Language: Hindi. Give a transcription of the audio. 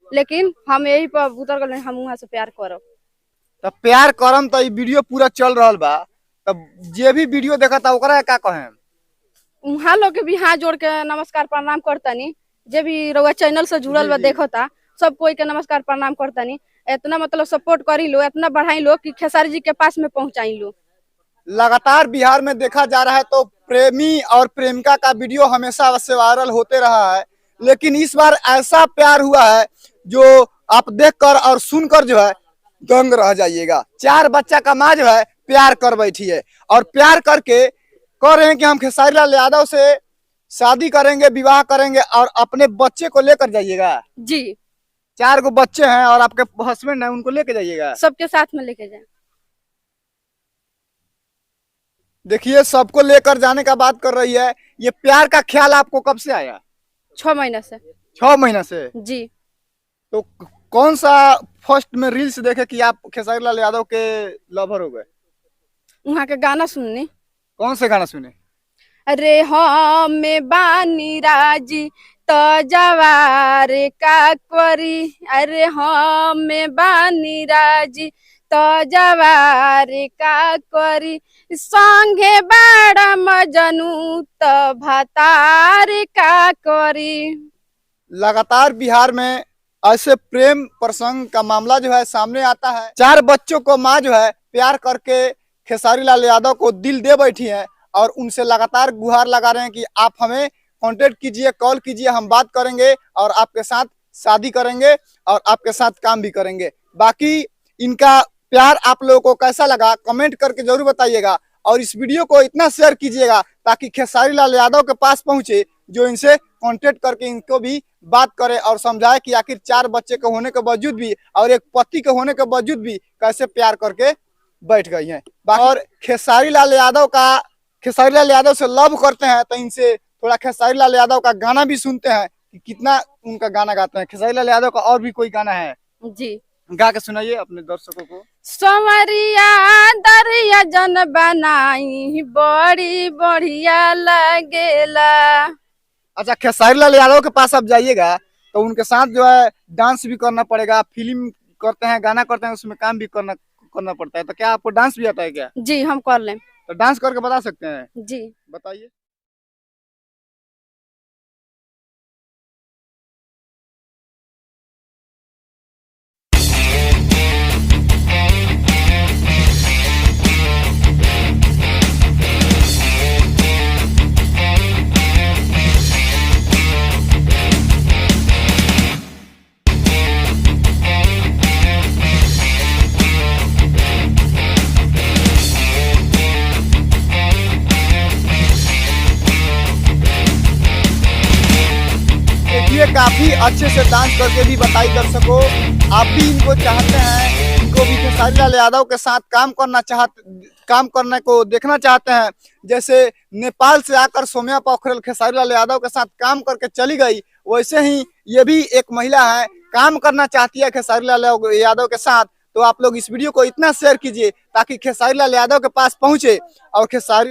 लेकिन हम यही पर उतर गए, हम वहाँ से प्यार करब। तो प्यार करम तो वीडियो पूरा चल रहा बा, तब जे भी वीडियो देखा था ओकरा का कहें? वहाँ लोग के भी हाथ जोड़ के नमस्कार प्रणाम करतनी। जे भी रउआ चैनल से जुड़ल जी बा जी। देखता, सब कोई के नमस्कार प्रणाम करतनी। इतना मतलब सपोर्ट करी लो, इतना बढ़ाई लो कि खेसारी जी के पास में पहुंचाई लो। लगातार बिहार में देखा जा रहा है तो प्रेमी और प्रेमिका का वीडियो हमेशा से वायरल होते रहा है, लेकिन इस बार ऐसा प्यार हुआ है जो आप देखकर और सुनकर जो है दंग रह जाइएगा। 4 बच्चा का माँ जो है प्यार कर बैठी है और प्यार करके कह रहे हैं कि हम खेसारी लाल यादव से शादी करेंगे, विवाह करेंगे और अपने बच्चे को लेकर जाइएगा। जी 4 गो बच्चे हैं और आपके हस्बैंड है, उनको लेके जाइएगा। सबके साथ में लेके जाए। देखिए सबको लेकर जाने का बात कर रही है। ये प्यार का ख्याल आपको कब से आया? 6 महीना से। 6 महीना से। जी तो कौन सा फर्स्ट में रील्स देखे कि आप खेसारी लाल यादव के लवर हो गए? वहाँ के गाना सुननी। कौन से गाना सुने? अरे हम बानी राजी तो जवार का करी, अरे हम बानी राजी तो जवार का करी, संगे बड़ा मजनू तो भतार का करी। लगातार बिहार में ऐसे प्रेम प्रसंग का मामला जो है सामने आता है। 4 बच्चों को माँ जो है प्यार करके खेसारी लाल यादव को दिल दे बैठी है और उनसे लगातार गुहार लगा रहे हैं कि आप हमें कांटेक्ट कीजिए, कॉल कीजिए, हम बात करेंगे और आपके साथ शादी करेंगे और आपके साथ काम भी करेंगे। बाकी इनका प्यार आप लोगों को कैसा लगा कमेंट करके जरूर बताइएगा और इस वीडियो को इतना शेयर कीजिएगा ताकि खेसारी लाल यादव के पास पहुंचे, जो इनसे कांटेक्ट करके इनको भी बात करे और समझाए कि आखिर 4 बच्चे के होने के बावजूद भी और एक पति के होने के बावजूद भी कैसे प्यार करके बैठ गई हैं। और खेसारी लाल यादव से लव करते हैं तो इनसे थोड़ा खेसारी लाल यादव का गाना भी सुनते हैं कि कितना उनका गाना गाते हैं। खेसारी लाल यादव का और भी कोई गाना है, जी गा के सुनाइए अपने दर्शकों को। संवरिया दरिया जन बनाई बड़ी बढ़िया लगेला। अच्छा, खेसारी लाल यादव के पास आप जाइएगा तो उनके साथ जो है डांस भी करना पड़ेगा। फिल्म करते हैं, गाना करते हैं, उसमें काम भी करना करना पड़ता है। तो क्या आपको डांस भी आता है क्या? जी हम कर लें। तो डांस करके बता सकते हैं? जी बताइए। देखिए काफी अच्छे से डांस करके भी बताई दर्शकों। आप भी इनको चाहते हैं, इनको भी खेसारी लाल यादव के साथ काम करने को देखना चाहते हैं। जैसे नेपाल से आकर सौम्या पोखरेल खेसारी लाल यादव के साथ काम करके चली गई, वैसे ही ये भी एक महिला है, काम करना चाहती है खेसारी लाल यादव के साथ। तो आप लोग इस वीडियो को इतना शेयर कीजिए ताकि खेसारी लाल यादव के पास पहुंचे और खेसारी